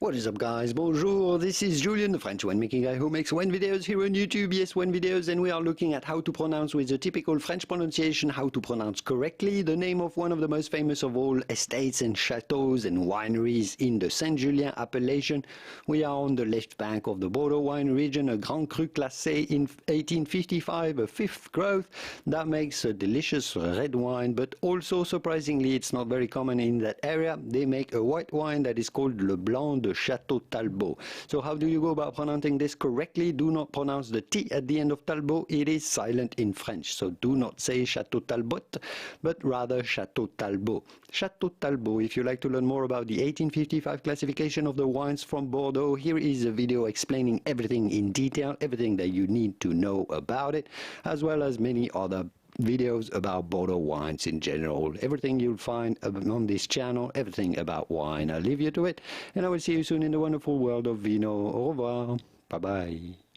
What is up, guys? Bonjour, this is Julien, the French winemaking guy who makes wine videos here on YouTube. Yes, wine videos, and we are looking at how to pronounce with the typical French pronunciation, how to pronounce correctly the name of one of the most famous of all estates and chateaux and wineries in the Saint-Julien appellation. We are on the left bank of the Bordeaux wine region, a Grand Cru Classé in 1855, a fifth growth that makes a delicious red wine, but also surprisingly, it's not very common in that area. They make a white wine that is called Le Blanc de Château Talbot. So how do you go about pronouncing this correctly? Do not pronounce the T at the end of Talbot. It is silent in French. So do not say Château Talbot, but rather Château Talbot. Château Talbot. If you like to learn more about the 1855 classification of the wines from Bordeaux, here is a video explaining everything in detail, everything that you need to know about it, as well as many other videos about Bordeaux wines in general. Everything you'll find on this channel, everything about wine. I'll leave you to it, and I will see you soon in the wonderful world of vino. Au revoir. Bye bye.